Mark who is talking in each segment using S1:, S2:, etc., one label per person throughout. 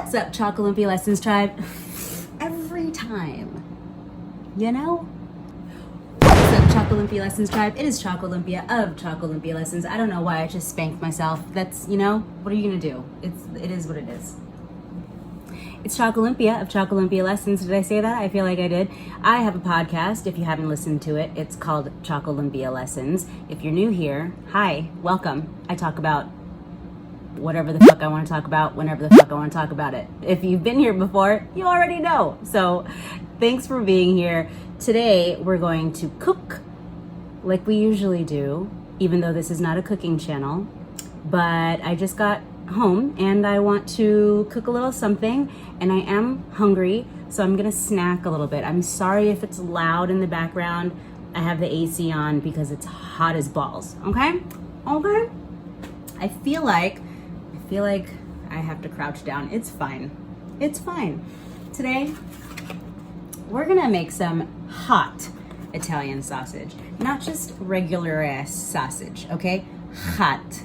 S1: What's up, ChocoLumpia Lessons Tribe? Every time, you know? What's up, ChocoLumpia Lessons Tribe? It is ChocoLumpia of ChocoLumpia Lessons. I don't know why I just spanked myself. That's, you know, what are you gonna do? It is what it is. It's ChocoLumpia of ChocoLumpia Lessons. Did I say that? I feel like I did. I have a podcast. If you haven't listened to it, it's called ChocoLumpia Lessons. If you're new here, hi, welcome. I talk about whatever the fuck I want to talk about, whenever the fuck I want to talk about it. If you've been here before, you already know. So thanks for being here. Today, we're going to cook like we usually do, even though this is not a cooking channel. But I just got home and I want to cook a little something, and I am hungry, so I'm gonna snack a little bit. I'm sorry if it's loud in the background. I have the AC on because it's hot as balls. Okay? I feel like I have to crouch down. It's fine. It's fine. Today, we're gonna make some hot Italian sausage. Not just regular ass sausage, okay? Hot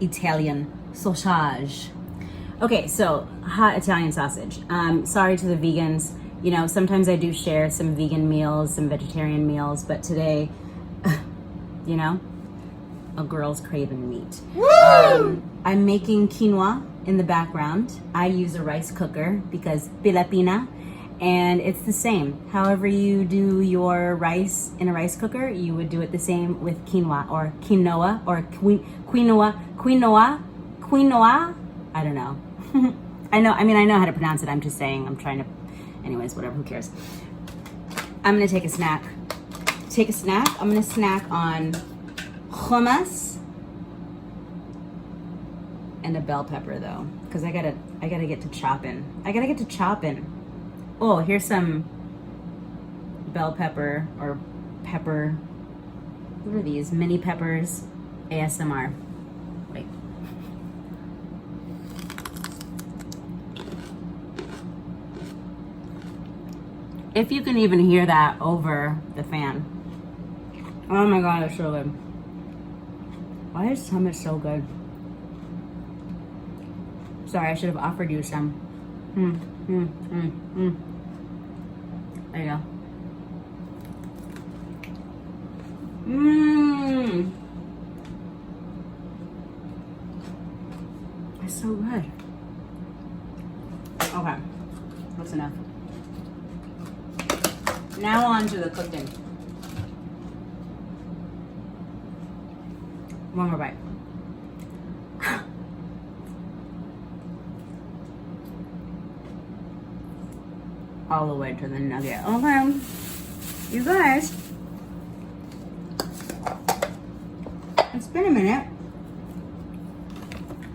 S1: Italian sausage. Okay, so hot Italian sausage. Sorry to the vegans. You know, sometimes I do share some vegan meals, some vegetarian meals, but today, you know, a girl's craving meat. I'm making quinoa in the background. I use a rice cooker because Filipina, and it's the same. However you do your rice in a rice cooker, you would do it the same with quinoa or quinoa or quinoa. I don't know. I know how to pronounce it. I'm just saying, anyways, whatever, who cares? I'm gonna take a snack. I'm gonna snack on hummus and a bell pepper though, because I gotta get to chopping. Oh, here's some bell pepper or pepper. What are these? Mini peppers. ASMR. Wait. If you can even hear that over the fan. Oh my god, it's so good. Why is hummus so good? Sorry, I should have offered you some. There you go. It's so good. Okay, that's enough. Now on to the cooking. One more bite. All the way to the nugget. Okay, you guys, it's been a minute.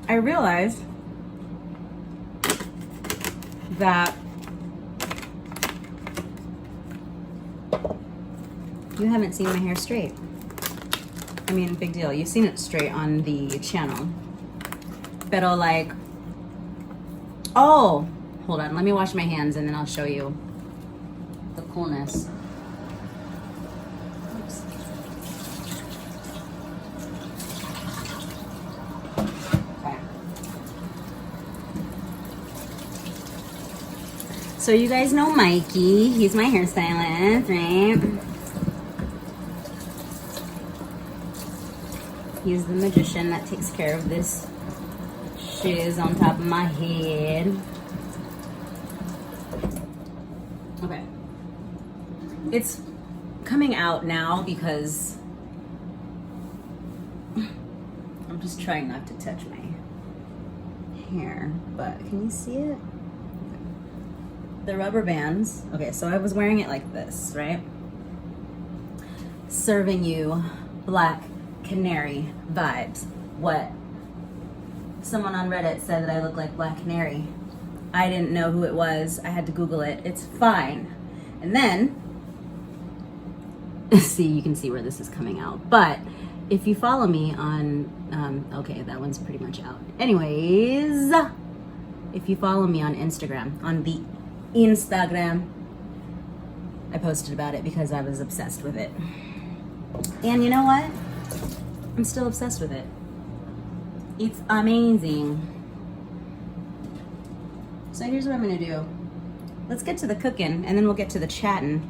S1: I realized that you haven't seen my hair straight. I mean, big deal. You've seen it straight on the channel. Pero like, oh, hold on. Let me wash my hands and then I'll show you the coolness. Oops. Okay. So you guys know Mikey. He's my hairstylist, right? He's the magician that takes care of this shiz on top of my head. Okay. It's coming out now because I'm just trying not to touch my hair, but can you see it? The rubber bands. Okay, so I was wearing it like this, right? Serving you Black Canary vibes. What? Someone on Reddit said that I look like Black Canary. I didn't know who it was. I had to Google it. It's fine. And then, see, you can see where this is coming out. But if you follow me on, okay, that one's pretty much out. Anyways, if you follow me on Instagram, I posted about it because I was obsessed with it. And you know what? I'm still obsessed with it. It's amazing. So here's what I'm gonna do. Let's get to the cooking and then we'll get to the chatting.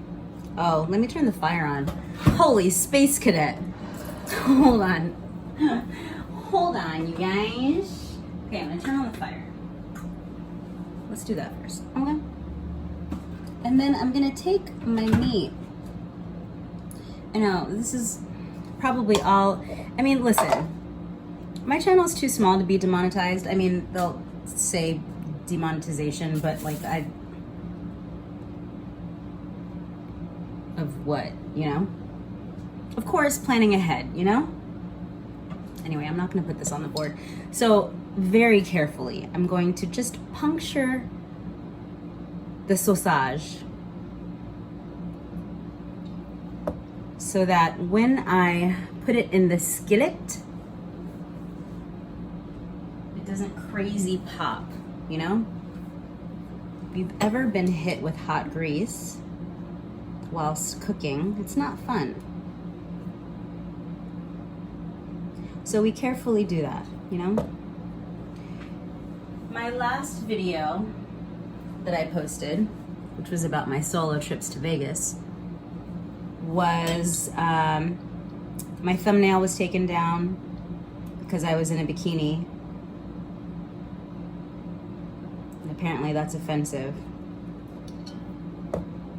S1: Oh, let me turn the fire on. Holy space cadet. Hold on. Hold on, you guys. Okay, I'm gonna turn on the fire. Let's do that first. Okay. And then I'm gonna take my meat. I know, this is probably all, I mean, listen. My channel is too small to be demonetized. I mean, they'll say demonetization, but like of what, you know? Of course, planning ahead, you know? Anyway, I'm not gonna put this on the board. So very carefully, I'm going to just puncture the sausage so that when I put it in the skillet, it doesn't crazy pop, you know? If you've ever been hit with hot grease whilst cooking, it's not fun. So we carefully do that, you know? My last video that I posted, which was about my solo trips to Vegas, was my thumbnail was taken down because I was in a bikini. And apparently that's offensive.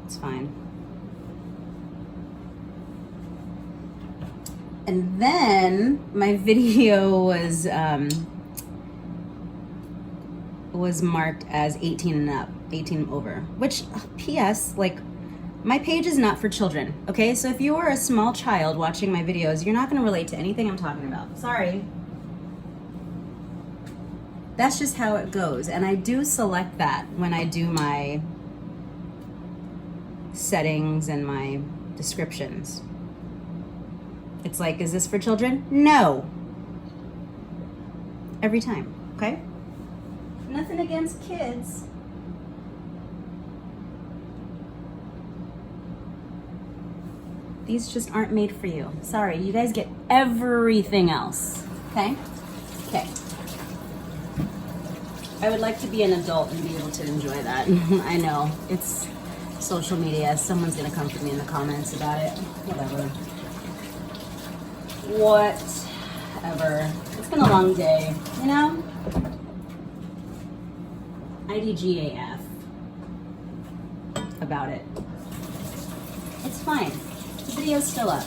S1: It's fine. And then my video was marked as 18 and up, 18 and over, which, P.S., like, my page is not for children, okay? So if you are a small child watching my videos, you're not gonna relate to anything I'm talking about. Sorry. That's just how it goes. And I do select that when I do my settings and my descriptions. It's like, is this for children? No. Every time, okay? Nothing against kids. These just aren't made for you. Sorry, you guys get everything else, okay? Okay. I would like to be an adult and be able to enjoy that. I know, it's social media. Someone's gonna come for me in the comments about it. Whatever. Whatever. It's been a long day, you know? IDGAF about it. It's fine. The video's still up.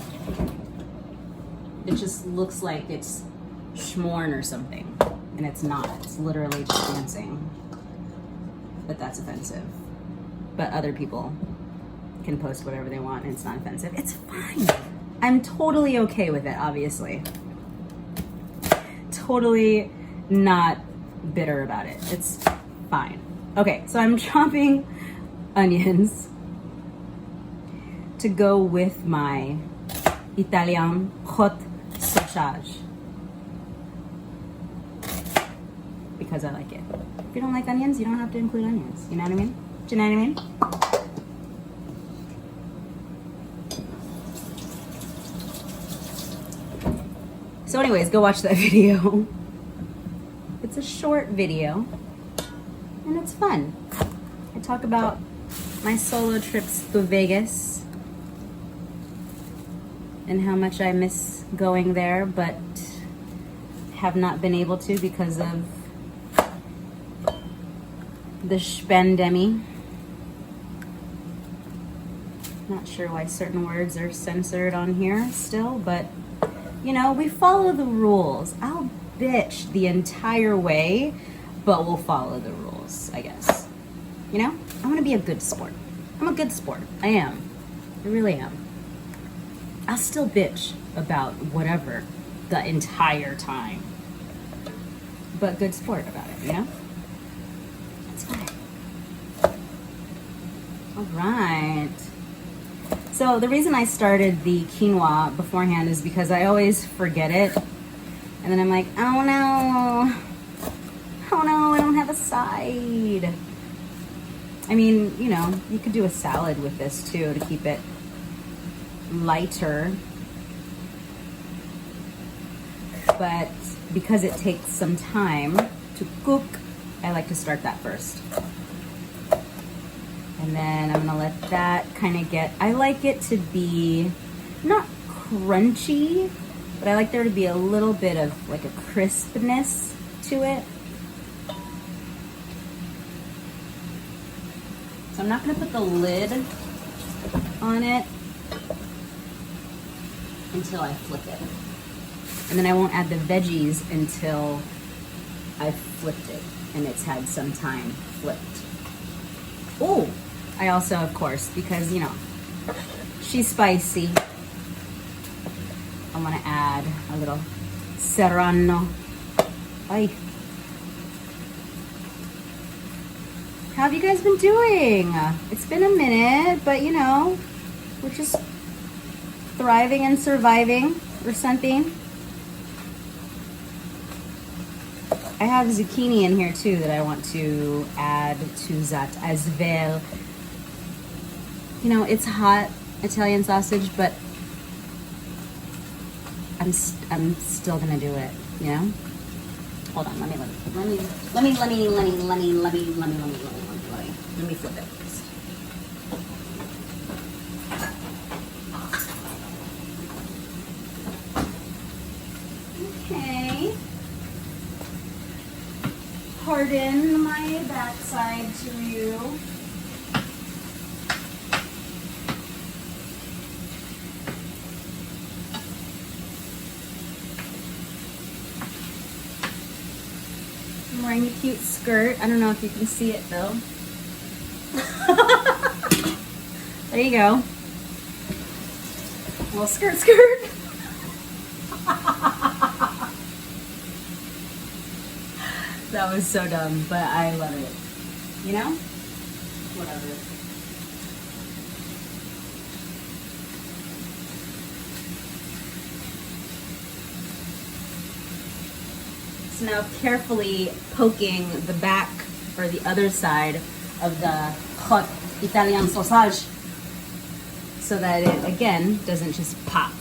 S1: It just looks like it's schmorn or something, and it's not. It's literally just dancing. But that's offensive. But other people can post whatever they want and it's not offensive. It's fine. I'm totally okay with it, obviously. Totally not bitter about it. It's fine. Okay, so I'm chopping onions to go with my Italian hot sausage because I like it. If you don't like onions, you don't have to include onions. You know what I mean? Do you know what I mean? So anyways, go watch that video. It's a short video and it's fun. I talk about my solo trips to Vegas and how much I miss going there, but have not been able to because of the spandemic. Not sure why certain words are censored on here still, but you know, we follow the rules. I'll bitch the entire way, but we'll follow the rules, I guess. You know, I want to be a good sport. I'm a good sport. I am. I really am. I'll still bitch about whatever the entire time, but good sport about it, you know? It's fine. All right. So the reason I started the quinoa beforehand is because I always forget it. And then I'm like, oh no. Oh no, I don't have a side. I mean, you know, you could do a salad with this too to keep it lighter. But because it takes some time to cook, I like to start that first. And then I'm gonna let that kind of get, I like it to be not crunchy, but I like there to be a little bit of like a crispness to it. So I'm not gonna put the lid on it until I flip it. And then I won't add the veggies until I've flipped it and it's had some time flipped. Oh, I also, of course, because you know, she's spicy, I wanna add a little serrano. Ay. How have you guys been doing? It's been a minute, but you know, we're just thriving and surviving or something. I have zucchini in here too that I want to add to that as well. You know, it's hot Italian sausage, but I'm still gonna do it, you know? Hold on, let me flip it first. Okay. Pardon my backside to you. I'm wearing a cute skirt. I don't know if you can see it though. There you go. A little skirt. That was so dumb, but I love it. You know? Whatever. So now carefully poking the back or the other side of the hot Italian sausage so that it, again, doesn't just pop,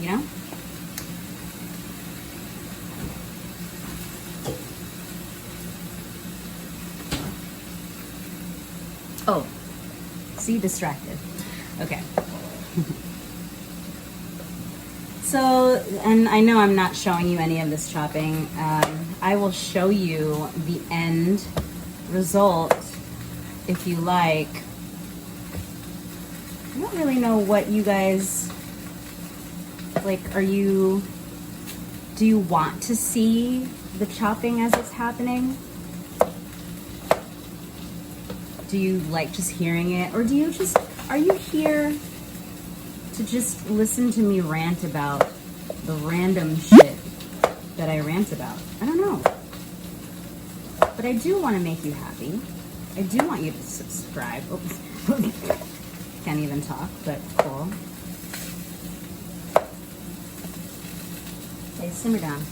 S1: you know? Oh, see, distracted. Okay. So, and I know I'm not showing you any of this chopping. I will show you the end result if you like. I don't really know what you guys, like, do you want to see the chopping as it's happening? Do you like just hearing it? Or are you here to just listen to me rant about the random shit that I rant about? I don't know. But I do want to make you happy. I do want you to subscribe. Oops. Can't even talk, but cool. Okay, simmer down.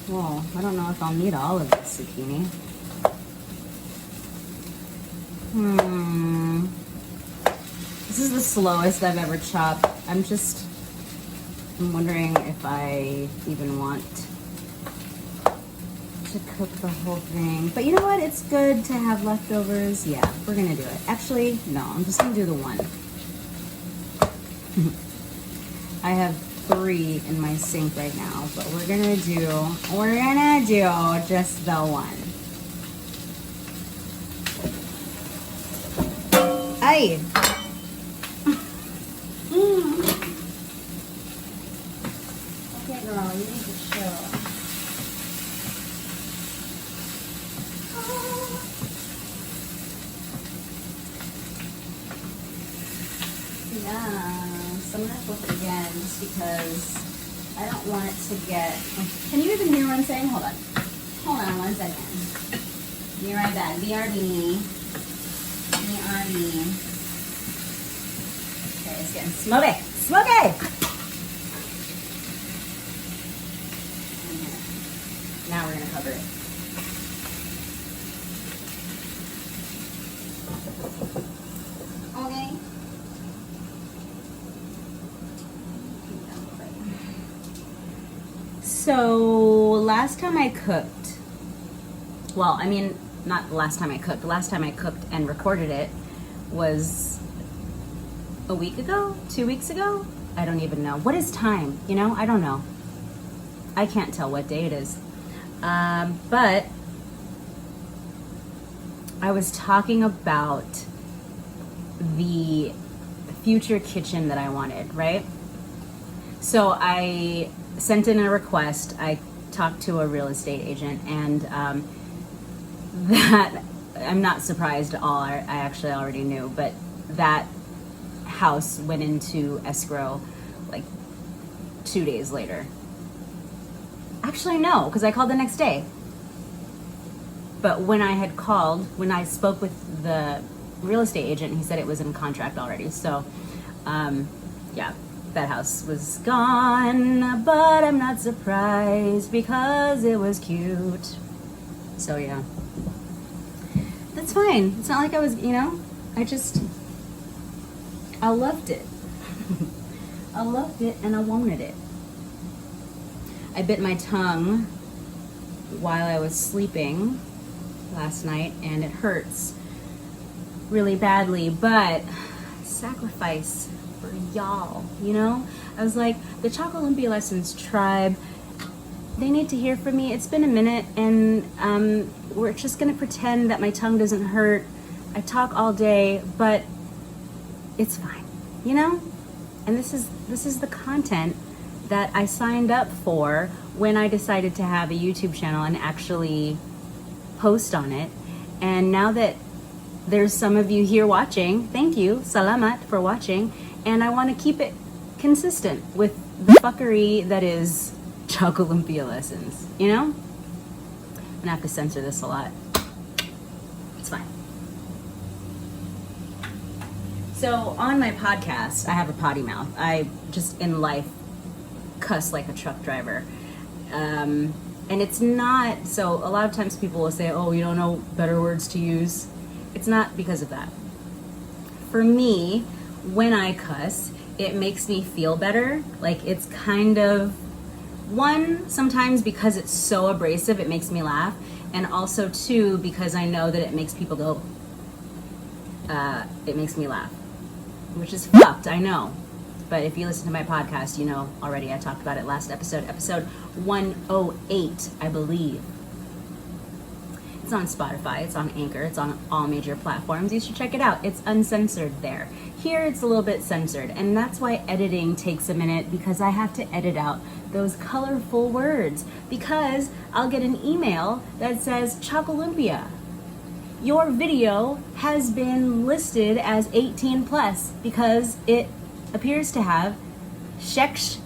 S1: Whoa, I don't know if I'll need all of this zucchini. This is the slowest I've ever chopped. I'm wondering if I even want to cook the whole thing. But you know what? It's good to have leftovers. Yeah, we're gonna do it. Actually, no, I'm just gonna do the one. I have 3 in my sink right now, but we're gonna do just the one. Ay! Okay, girl, you need to chill. Yeah, so I'm gonna flip it again just because I don't want it to get. Can you even hear what I'm saying? Hold on 1 second. Be right back. BRB. Okay, it's getting smoky. Now we're gonna cover it. Okay. So last time I cooked, well, I mean, not the last time I cooked. The last time I cooked and recorded it was a week ago, 2 weeks ago. I don't even know. What is time? You know, I don't know. I can't tell what day it is. But I was talking about the future kitchen that I wanted, right? So I sent in a request. I talked to a real estate agent, and that I'm not surprised at all. I actually already knew, but that house went into escrow like 2 days later. Actually, no, because I called the next day. But when I spoke with the real estate agent, he said it was in contract already. So, yeah, that house was gone, but I'm not surprised because it was cute. So, yeah. That's fine. It's not like I was, you know, I loved it. I loved it and I wanted it. I bit my tongue while I was sleeping last night, and it hurts really badly, but sacrifice for y'all, you know? I was like, the ChocoLumpia Lessons tribe, they need to hear from me. It's been a minute, and we're just gonna pretend that my tongue doesn't hurt. I talk all day, but it's fine, you know? And this is the content that I signed up for when I decided to have a YouTube channel and actually post on it. And now that there's some of you here watching, thank you, salamat for watching, and I want to keep it consistent with the fuckery that is ChocoLumpia Lessons, you know? I'm gonna have to censor this a lot. It's fine. So on my podcast, I have a potty mouth. I just in life cuss like a truck driver. And it's not, so a lot of times people will say, oh, you don't know better words to use. It's not because of that. For me, when I cuss, it makes me feel better. Like it's kind of, one, sometimes because it's so abrasive, it makes me laugh. And also two, because I know that it makes people go, it makes me laugh. Which is fucked, I know. But if you listen to my podcast, you know already I talked about it last episode 108, I believe. It's on Spotify, it's on Anchor, it's on all major platforms. You should check it out. It's uncensored there. Here it's a little bit censored, and that's why editing takes a minute, because I have to edit out those colorful words, because I'll get an email that says, ChocoLumpia, your video has been listed as 18 plus because it appears to have sex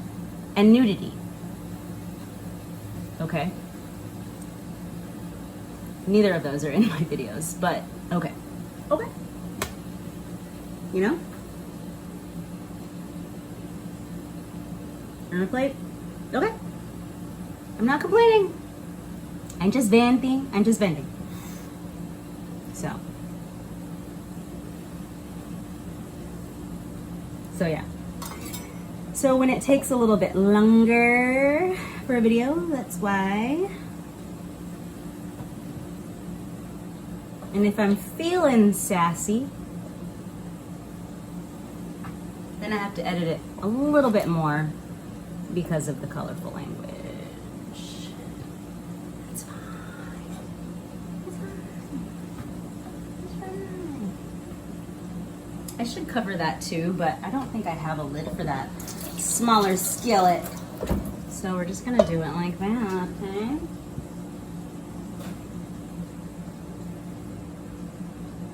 S1: and nudity. Okay. Neither of those are in my videos, but okay. Okay. You know? On a plate? Okay. I'm not complaining. I'm just venting. So yeah. So when it takes a little bit longer for a video, that's why. And if I'm feeling sassy, then I have to edit it a little bit more because of the colorful language. It's fine. It's fine. I should cover that too, but I don't think I have a lid for that smaller skillet. So we're just gonna do it like that, okay?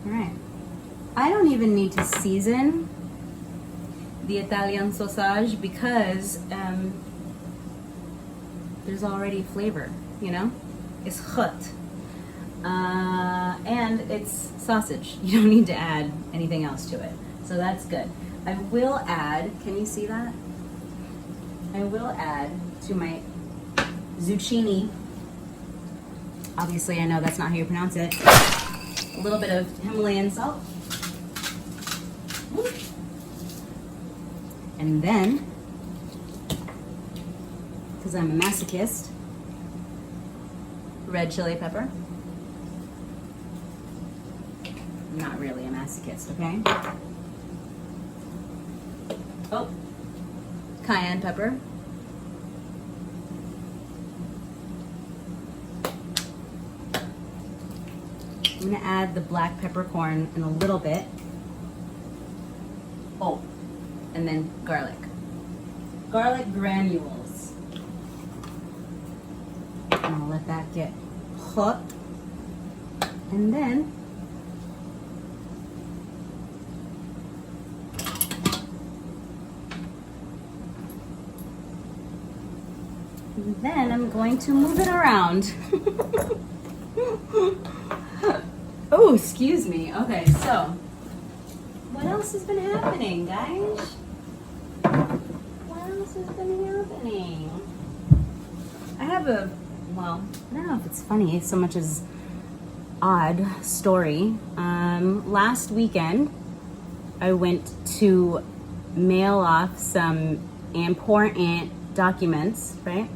S1: All right. I don't even need to season the Italian sausage because there's already flavor, you know? It's hot. And it's sausage. You don't need to add anything else to it. So that's good. I will add, can you see that? I will add to my zucchini, obviously I know that's not how you pronounce it, a little bit of Himalayan salt. And then, because I'm a masochist. Red chili pepper. I'm not really a masochist, okay? Oh, cayenne pepper. I'm gonna add the black peppercorn in a little bit. Oh, and then garlic. Garlic granules. I'm gonna let that get hot. And then I'm going to move it around. Oh, excuse me. Okay, so what else has been happening, guys? What else has been happening? I have a, well, I don't know if it's funny so much as odd story. Last weekend, I went to mail off some eemporaant documents, right?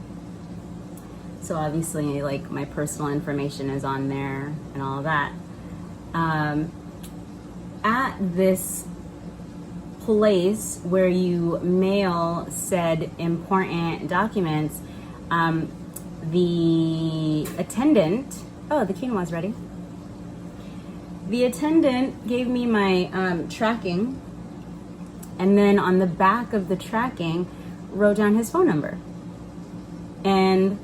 S1: So obviously, like, my personal information is on there and all of that. At this place where you mail said important documents, the attendant, oh, the quinoa's ready. The attendant gave me my tracking, and then on the back of the tracking wrote down his phone number. And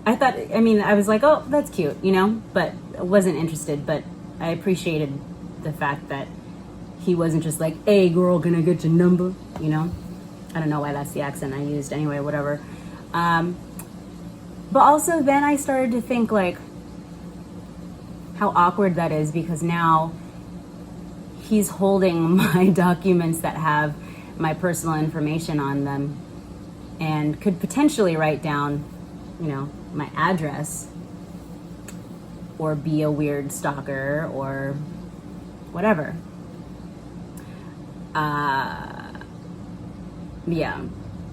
S1: I thought, I was like, oh, that's cute, you know, but I wasn't interested. But I appreciated the fact that he wasn't just like, hey, girl, can I get your number? You know, I don't know why that's the accent I used anyway, whatever. But also then I started to think, like, how awkward that is, because now he's holding my documents that have my personal information on them and could potentially write down, you know, my address or be a weird stalker or whatever. Yeah,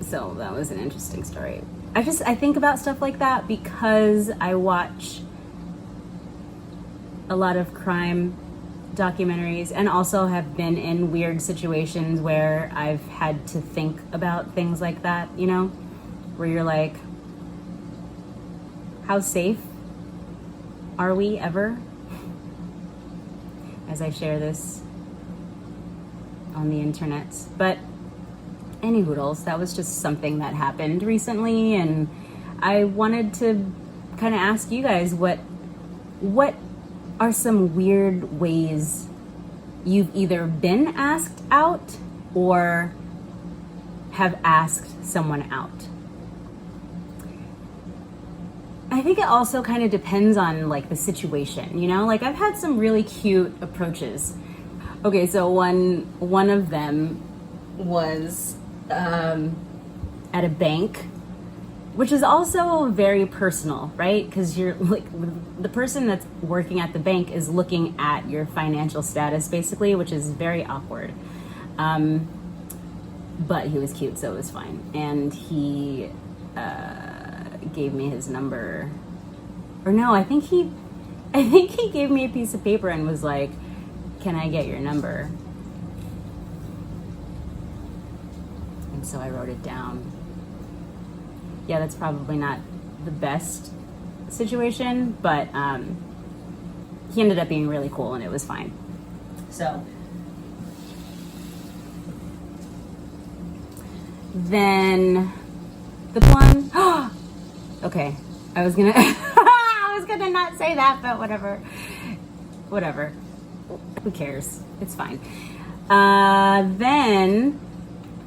S1: so that was an interesting story. I think about stuff like that because I watch a lot of crime documentaries and also have been in weird situations where I've had to think about things like that, you know, where you're like, how safe are we ever? As I share this on the internet. But any hoodles, that was just something that happened recently, and I wanted to kind of ask you guys what are some weird ways you've either been asked out or have asked someone out. I think it also kind of depends on, like, the situation, you know? Like, I've had some really cute approaches. Okay, so one of them was at a bank, which is also very personal, right? Because you're like, the person that's working at the bank is looking at your financial status basically, which is very awkward. But he was cute, so it was fine. And he gave me his number, or no, I think he gave me a piece of paper and was like, can I get your number? And so I wrote it down. Yeah, that's probably not the best situation, but he ended up being really cool and it was fine. So then the one, okay, I was gonna not say that, but whatever, who cares, it's fine. Then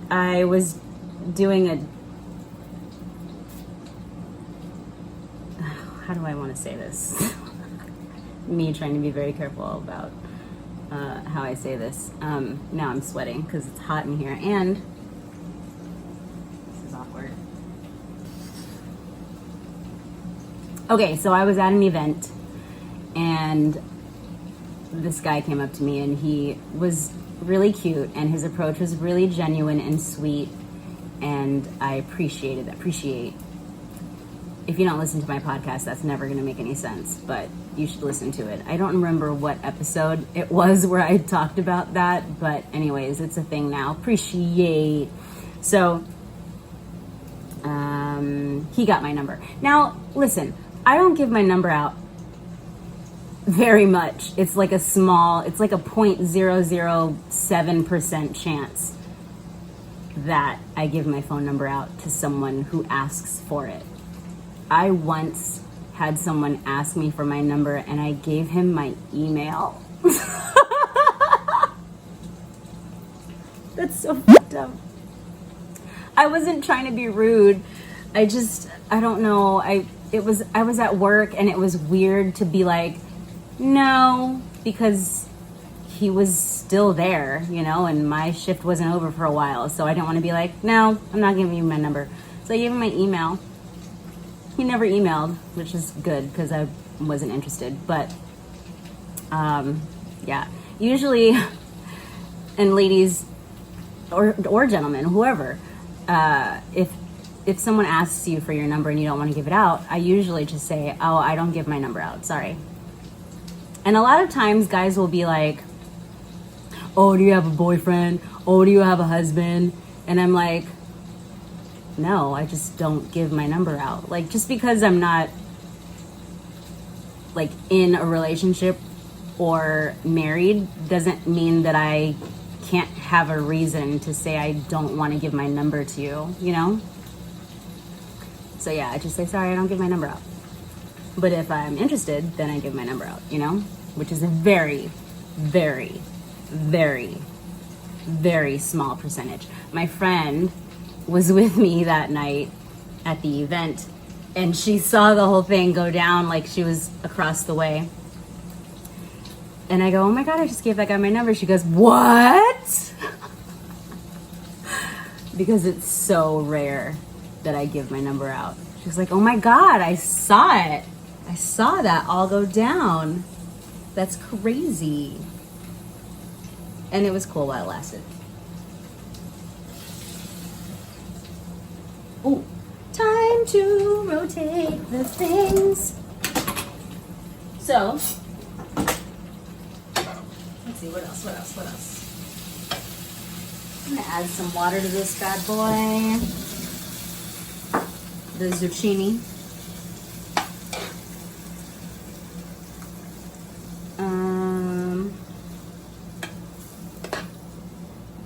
S1: I was doing how do I want to say this? Me trying to be very careful about how I say this. Now I'm sweating because it's hot in here, and this is awkward. Okay, so I was at an event, and this guy came up to me, and he was really cute, and his approach was really genuine and sweet, and I appreciate. If you don't listen to my podcast, that's never going to make any sense, but you should listen to it. I don't remember what episode it was where I talked about that, but anyways, it's a thing now. Appreciate. So, he got my number. Now, listen, I don't give my number out very much. It's like a 0.007% chance that I give my phone number out to someone who asks for it. I once had someone ask me for my number and I gave him my email. That's so fucked up. I wasn't trying to be rude. I don't know. I was at work and it was weird to be like, no, because he was still there, and my shift wasn't over for a while. So I didn't want to be like, no, I'm not giving you my number. So I gave him my email. He never emailed, which is good because I wasn't interested. But yeah, usually, and ladies or gentlemen, whoever, if someone asks you for your number and you don't want to give it out, I usually just say, oh, I don't give my number out, sorry. And a lot of times guys will be like, oh, do you have a boyfriend? Oh, do you have a husband? And I'm like, no, I just don't give my number out. Like, just because I'm not like in a relationship or married doesn't mean that I can't have a reason to say I don't want to give my number to you, So yeah, I just say, sorry, I don't give my number out. But if I'm interested, then I give my number out, which is a very, very, very, very small percentage. My friend was with me that night at the event and she saw the whole thing go down, like she was across the way. And I go, oh my God, I just gave that guy my number. She goes, what? Because it's so rare that I give my number out. She's like, oh my God, I saw it. I saw that all go down. That's crazy. And it was cool while it lasted. Oh, time to rotate the things. So, let's see, what else? I'm gonna add some water to this bad boy. The zucchini.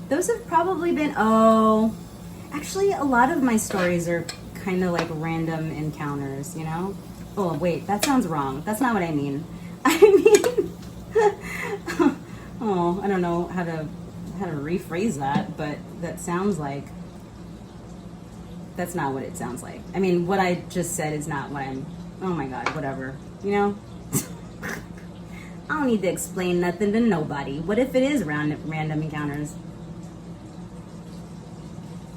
S1: Those have probably been, actually a lot of my stories are kind of like random encounters, Oh, wait, that sounds wrong. That's not what I mean. I mean, oh, I don't know how to rephrase that, but that sounds like, that's not what it sounds like. I mean, what I just said is not what oh my God, whatever, I don't need to explain nothing to nobody. What if it is random encounters?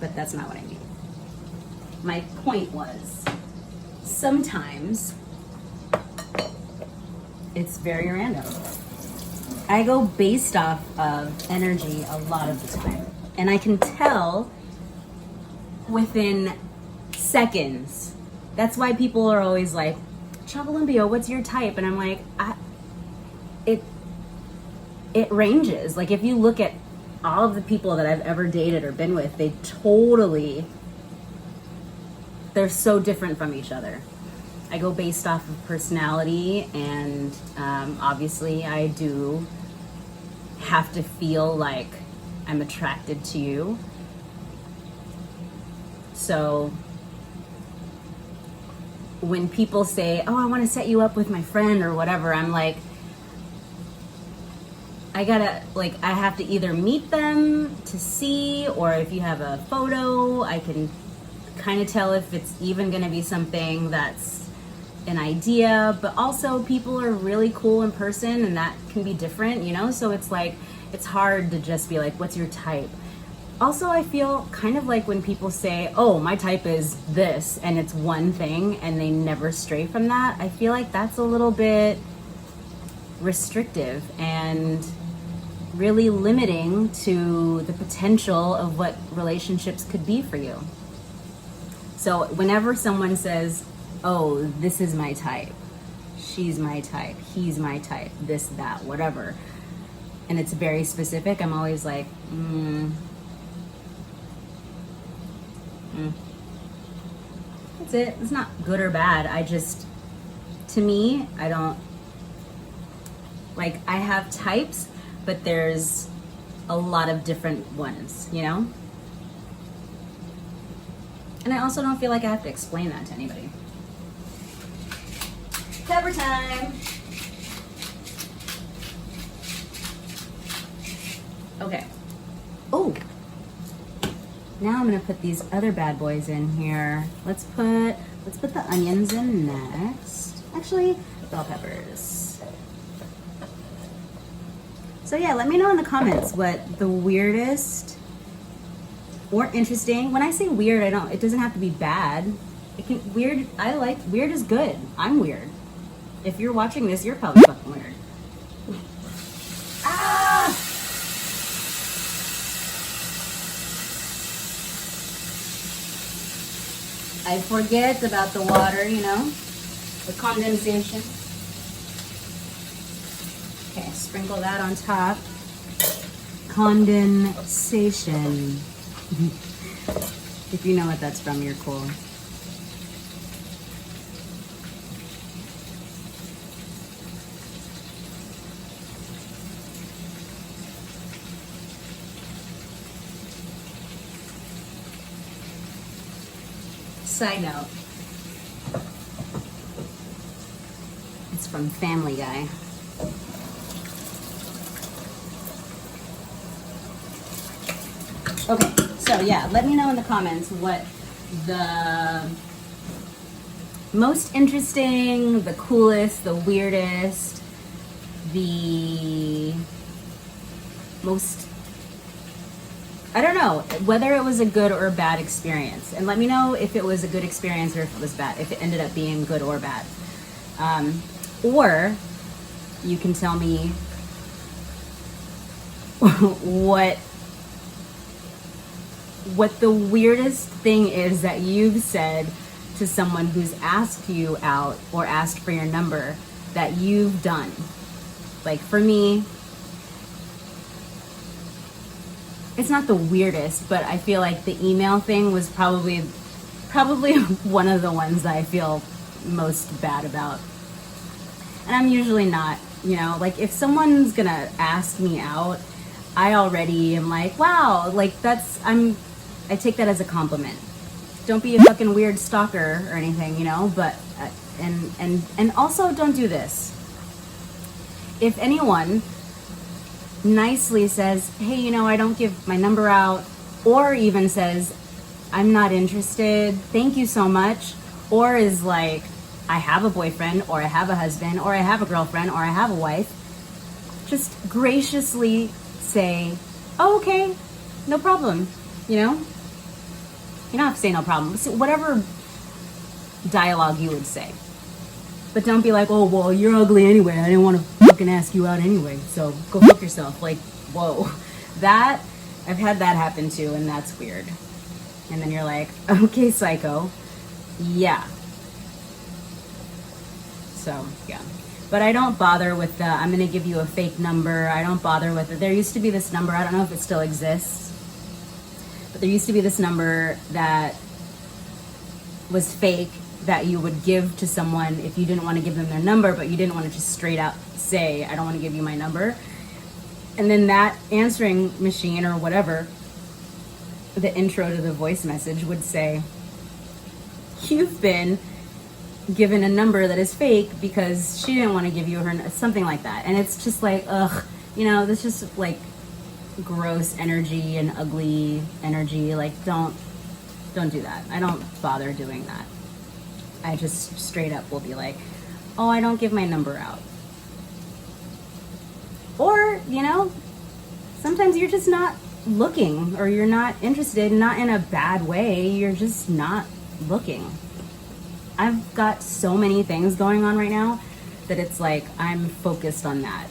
S1: But that's not what I mean. My point was, sometimes it's very random. I go based off of energy a lot of the time. And I can tell within seconds. That's why people are always like, ChocoLumpia, what's your type? And I'm like, it ranges. Like, if you look at all of the people that I've ever dated or been with, they're so different from each other. I go based off of personality, and obviously I do have to feel like I'm attracted to you. So when people say, oh, I want to set you up with my friend or whatever, I'm like, I have to either meet them to see, or if you have a photo, I can kind of tell if it's even going to be something that's an idea. But also, people are really cool in person, and that can be different, so it's like, it's hard to just be like, what's your type? Also, I feel kind of like when people say, oh, my type is this, and it's one thing, and they never stray from that. I feel like that's a little bit restrictive, and really limiting to the potential of what relationships could be for you. So whenever someone says, oh, this is my type, she's my type, he's my type, this, that, whatever, and it's very specific, I'm always like, That's it. It's not good or bad. I just, to me, I don't, like, I have types, but there's a lot of different ones, you know? And I also don't feel like I have to explain that to anybody. Cover time. Okay. Oh, now I'm gonna put these other bad boys in here. Let's put the onions in next. Actually, bell peppers. So yeah, let me know in the comments what the weirdest or interesting. When I say weird, it doesn't have to be bad. It can weird. Weird is good. I'm weird. If you're watching this, you're probably fucking weird. Ah! I forget about the water, you know, the condensation. Okay, sprinkle that on top. Condensation. If you know what that's from, you're cool. Side note, it's from Family Guy. Okay, so yeah, let me know in the comments what the most interesting, the coolest, the weirdest, the most, I don't know, whether it was a good or bad experience. And let me know if it was a good experience or if it was bad, if it ended up being good or bad. Or you can tell me what the weirdest thing is that you've said to someone who's asked you out or asked for your number that you've done. Like for me, it's not the weirdest, but I feel like the email thing was probably one of the ones that I feel most bad about. And I'm usually not, you know, like if someone's gonna ask me out, I already am like, wow, like I take that as a compliment. Don't be a fucking weird stalker or anything, you know, but, and also don't do this. If anyone nicely says, hey, you know, I don't give my number out, or even says, I'm not interested, thank you so much, or is like, I have a boyfriend, or I have a husband, or I have a girlfriend, or I have a wife, just graciously say, oh, okay, no problem, you know? You don't have to say no problem. Whatever dialogue you would say. But don't be like, oh, well, you're ugly anyway. I didn't want to fucking ask you out anyway. So go fuck yourself. Like, whoa. That, I've had that happen too, and that's weird. And then you're like, okay, psycho. Yeah. So, yeah. But I don't bother with the, I'm going to give you a fake number. I don't bother with it. There used to be this number. I don't know if it still exists. But there used to be this number that was fake that you would give to someone if you didn't want to give them their number, but you didn't want to just straight out say, I don't want to give you my number. And then that answering machine or whatever, the intro to the voice message would say, you've been given a number that is fake because she didn't want to give you her, something like that. And it's just like, ugh, you know, that's just like gross energy and ugly energy. Like, don't do that. I don't bother doing that. I just straight up will be like, oh, I don't give my number out. Or, you know, sometimes you're just not looking, or you're not interested, not in a bad way, you're just not looking. I've got so many things going on right now that it's like I'm focused on that.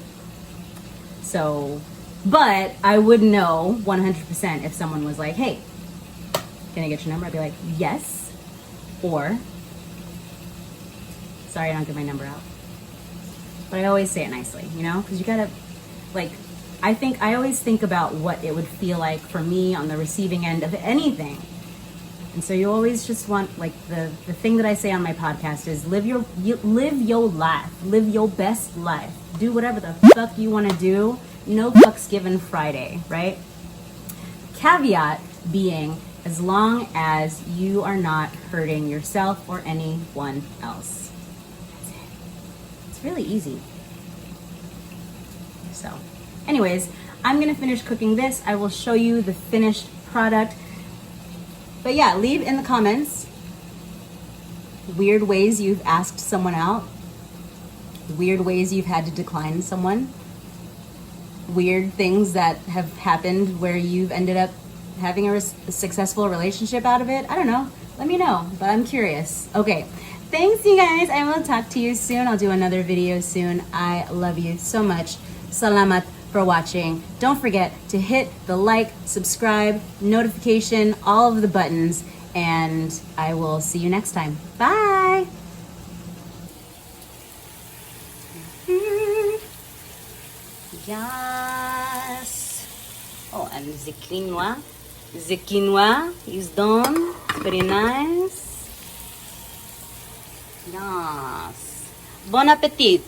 S1: So But I would know 100% if someone was like, hey, can I get your number? I'd be like, yes. Or, sorry, I don't give my number out. But I always say it nicely, you know? Because you gotta, like, I always think about what it would feel like for me on the receiving end of anything. And so you always just want, like, the thing that I say on my podcast is live your life. Live your best life. Do whatever the fuck you want to do. No fucks given Friday, right? Caveat being, as long as you are not hurting yourself or anyone else. That's it. It's really easy. So, anyways, I'm gonna finish cooking this. I will show you the finished product. But yeah, leave in the comments weird ways you've asked someone out, weird ways you've had to decline someone, weird things that have happened where you've ended up having a successful relationship out of it. I don't know. Let me know, but I'm curious. Okay, thanks you guys. I will talk to you soon. I'll do another video soon. I love you so much. Salamat for watching. Don't forget to hit the like, subscribe, notification, all of the buttons, and I will see you next time. Bye! Yes! Oh, and the quinoa. The quinoa is done. It's very nice. Yes. Bon appetit!